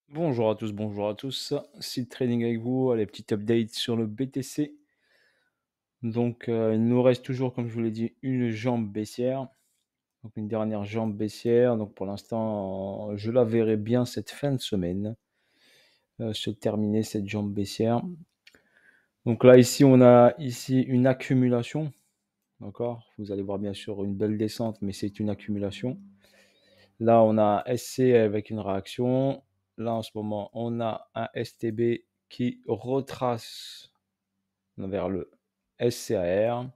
Bonjour à tous. Site Trading avec vous, les petites updates sur le BTC. Donc, il nous reste toujours, comme je vous l'ai dit, une jambe baissière. Donc, une dernière jambe baissière. Donc, pour l'instant, je la verrai bien cette fin de semaine se terminer cette jambe baissière. Donc là, ici, on a ici une accumulation. D'accord? Vous allez voir bien sûr une belle descente, mais c'est une accumulation. Là, on a un SC avec une réaction. Là, en ce moment, on a un STB qui retrace vers le SCAR.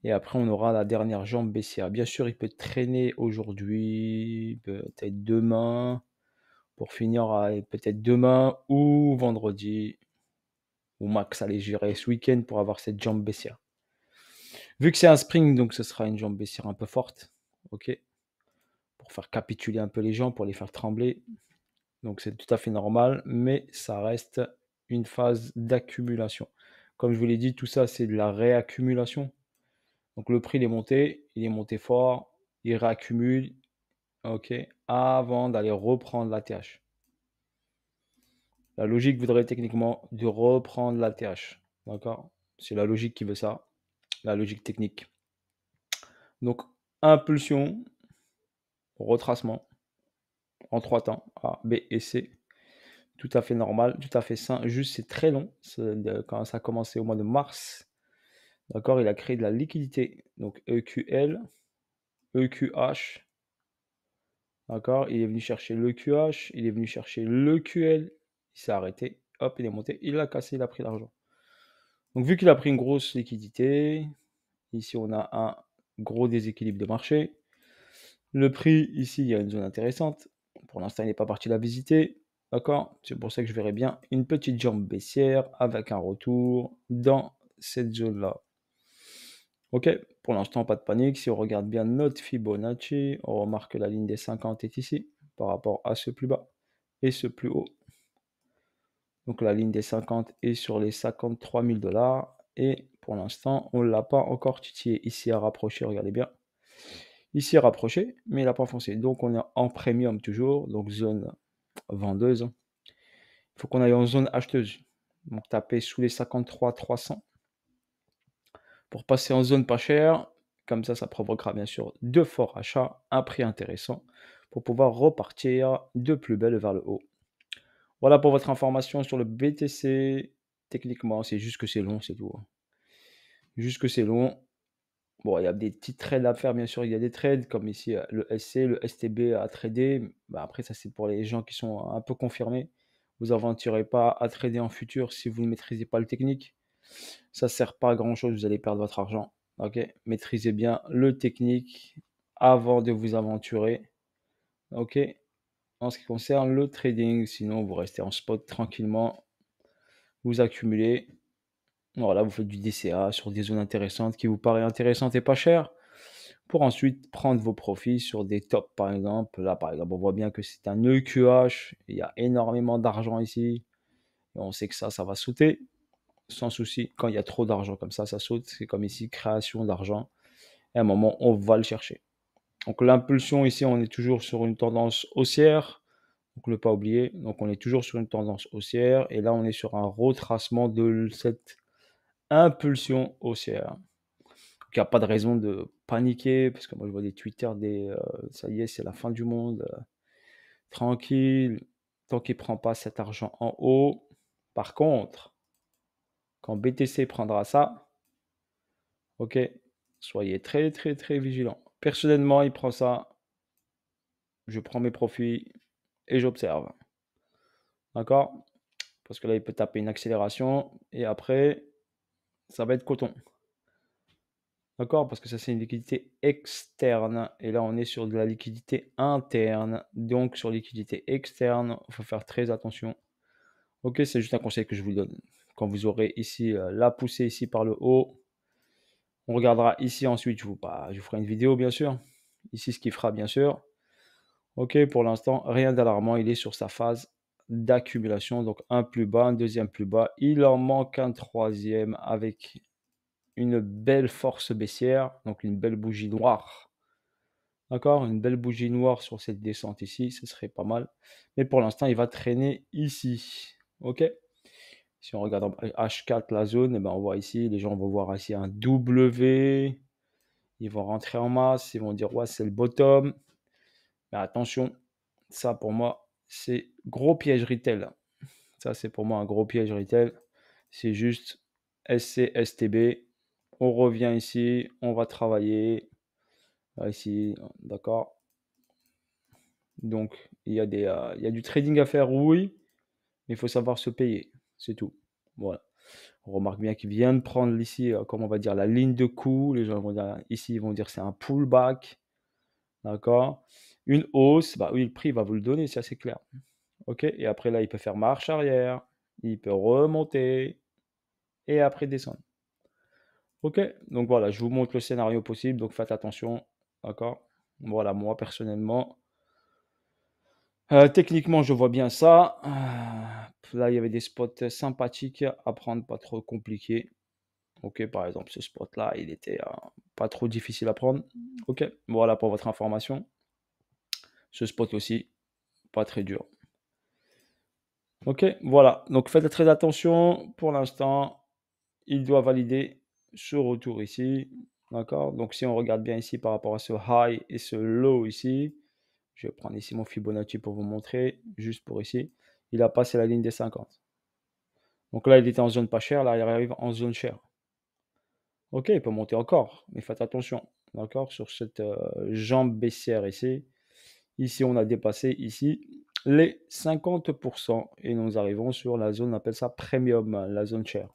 Et après, on aura la dernière jambe baissière. Bien sûr, il peut traîner aujourd'hui, peut-être demain, pour finir peut-être demain ou vendredi, ou max aller gérer ce week-end pour avoir cette jambe baissière. Vu que c'est un spring, donc ce sera une jambe baissière un peu forte, ok, pour faire capituler un peu les gens, pour les faire trembler. Donc c'est tout à fait normal, mais ça reste une phase d'accumulation. Comme je vous l'ai dit, tout ça, c'est de la réaccumulation. Donc le prix il est monté fort, il réaccumule, ok, avant d'aller reprendre la TH. La logique voudrait techniquement de reprendre la TH, d'accord? C'est la logique qui veut ça, la logique technique. Donc impulsion, retracement en trois temps, A, B et C. Tout à fait normal, tout à fait sain. Juste, c'est très long. Quand ça a commencé au mois de mars, d'accord, il a créé de la liquidité. Donc EQL, EQH, d'accord, il est venu chercher l'EQH, il est venu chercher l'EQL, il s'est arrêté, hop, il est monté, il a cassé, il a pris l'argent. Donc vu qu'il a pris une grosse liquidité, ici on a un gros déséquilibre de marché. Le prix, ici, il y a une zone intéressante. Pour l'instant, il n'est pas parti la visiter. D'accord? C'est pour ça que je verrai bien une petite jambe baissière avec un retour dans cette zone-là. Ok? Pour l'instant, pas de panique. Si on regarde bien notre Fibonacci, on remarque que la ligne des 50 est ici par rapport à ce plus bas et ce plus haut. Donc la ligne des 50 est sur les 53 000 $. Et pour l'instant, on ne l'a pas encore titillé. Ici à rapprocher, regardez bien. Ici rapproché, mais il n'a pas foncé. Donc on est en premium toujours, donc zone vendeuse. Il faut qu'on aille en zone acheteuse. Donc taper sous les 53 300 pour passer en zone pas chère. Comme ça provoquera bien sûr de forts achats, un prix intéressant pour pouvoir repartir de plus belle vers le haut. Voilà pour votre information sur le BTC. Techniquement, c'est juste que c'est long, c'est tout. Juste que c'est long. Bon, il y a des petits trades à faire, bien sûr. Il y a des trades comme ici le SC, le STB à trader. Bah, après, ça, c'est pour les gens qui sont un peu confirmés. Vous n'aventurez pas à trader en futur si vous ne maîtrisez pas le technique. Ça ne sert pas à grand-chose. Vous allez perdre votre argent. Ok? Maîtrisez bien le technique avant de vous aventurer. Ok? En ce qui concerne le trading, sinon vous restez en spot tranquillement. Vous accumulez. Voilà, vous faites du DCA sur des zones intéressantes qui vous paraissent intéressantes et pas chères, pour ensuite prendre vos profits sur des tops, par exemple. Là, par exemple, on voit bien que c'est un EQH, il y a énormément d'argent ici, et on sait que ça va sauter, sans souci. Quand il y a trop d'argent comme ça saute. C'est comme ici, création d'argent. Et à un moment, on va le chercher. Donc l'impulsion ici, on est toujours sur une tendance haussière. Donc ne pas oublier. Donc on est toujours sur une tendance haussière. Et là, on est sur un retracement de cette impulsion haussière. Donc il n'y a pas de raison de paniquer, parce que moi je vois des Twitter ça y est, c'est la fin du monde. Tranquille, tant qu'il ne prend pas cet argent en haut. Par contre, quand BTC prendra ça, ok, soyez très très très vigilants. Personnellement, il prend ça, je prends mes profits et j'observe. D'accord? Parce que là, il peut taper une accélération et après, ça va être coton. D'accord? Parce que ça, c'est une liquidité externe. Et là, on est sur de la liquidité interne. Donc, sur liquidité externe, il faut faire très attention. Ok, c'est juste un conseil que je vous donne. Quand vous aurez ici la poussée ici par le haut, on regardera ici ensuite. Je vous ferai une vidéo, bien sûr. Ici, ce qui fera, bien sûr. Ok, pour l'instant, rien d'alarmant. Il est sur sa phase d'accumulation. Donc, un plus bas, un deuxième plus bas. Il en manque un troisième avec une belle force baissière. Donc, une belle bougie noire. D'accord? Une belle bougie noire sur cette descente ici, ce serait pas mal. Mais pour l'instant, il va traîner ici. OK? Si on regarde en H4 la zone, eh ben, on voit ici, les gens vont voir ici un W. Ils vont rentrer en masse, ils vont dire: «Ouais, c'est le bottom». Mais attention, ça pour moi, c'est gros piège retail. Ça, c'est pour moi un gros piège retail. C'est juste SC, STB. On revient ici, on va travailler. Ici, d'accord. Donc, il y a du trading à faire, oui, mais il faut savoir se payer. C'est tout. Voilà. On remarque bien qu'il vient de prendre ici, comme on va dire, la ligne de coup. Les gens vont dire, ici, ils vont dire c'est un pullback. D'accord. Une hausse, bah oui, le prix va vous le donner, ça c'est clair. OK. Et après là, il peut faire marche arrière, il peut remonter et après descendre. OK. Donc voilà, je vous montre le scénario possible, donc faites attention. D'accord. Voilà, moi personnellement, techniquement, je vois bien ça. Là, il y avait des spots sympathiques à prendre, pas trop compliqués. OK, par exemple, ce spot-là, il était pas trop difficile à prendre. OK, voilà pour votre information. Ce spot aussi, pas très dur. OK, voilà. Donc faites très attention. Pour l'instant, il doit valider ce retour ici. D'accord? Donc si on regarde bien ici par rapport à ce high et ce low ici, je vais prendre ici mon Fibonacci pour vous montrer, juste pour ici. Il a passé la ligne des 50. Donc là, il était en zone pas chère, là, il arrive en zone chère. OK, il peut monter encore, mais faites attention. D'accord? Sur cette jambe baissière ici. Ici, on a dépassé ici les 50% et nous arrivons sur la zone, on appelle ça premium, la zone chère.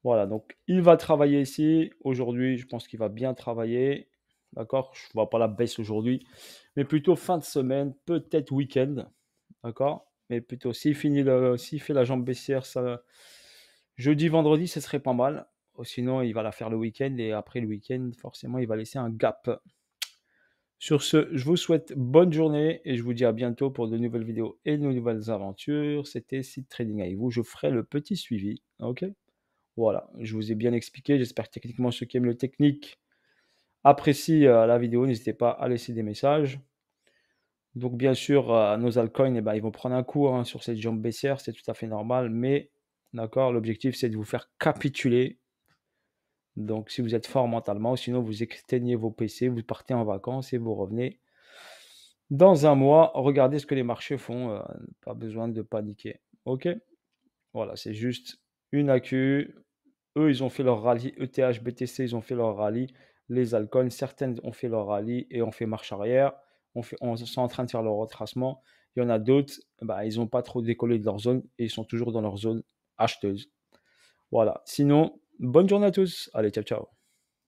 Voilà, donc il va travailler ici. Aujourd'hui, je pense qu'il va bien travailler. D'accord? Je ne vois pas la baisse aujourd'hui, mais plutôt fin de semaine, peut-être week-end. D'accord? Mais plutôt s'il fait la jambe baissière, ça, jeudi, vendredi, ce serait pas mal. Sinon, il va la faire le week-end et après le week-end, forcément, il va laisser un gap. Sur ce, je vous souhaite bonne journée et je vous dis à bientôt pour de nouvelles vidéos et de nouvelles aventures. C'était Seed Trading avec vous. Je ferai le petit suivi. OK? Voilà, je vous ai bien expliqué. J'espère que techniquement, ceux qui aiment le technique apprécient la vidéo. N'hésitez pas à laisser des messages. Donc, bien sûr, nos altcoins, eh ben, ils vont prendre un coup hein, sur cette jambe baissière. C'est tout à fait normal. Mais, d'accord, l'objectif, c'est de vous faire capituler. Donc, si vous êtes fort mentalement, sinon, vous éteignez vos PC, vous partez en vacances et vous revenez dans un mois. Regardez ce que les marchés font. Pas besoin de paniquer. OK? Voilà, c'est juste une accu. Eux, ils ont fait leur rallye ETH, BTC, ils ont fait leur rallye. Les altcoins, certaines ont fait leur rallye et ont fait marche arrière. On sont en train de faire leur retracement. Il y en a d'autres, bah, ils n'ont pas trop décollé de leur zone et ils sont toujours dans leur zone acheteuse. Voilà. Sinon, bonne journée à tous. Allez, ciao, ciao.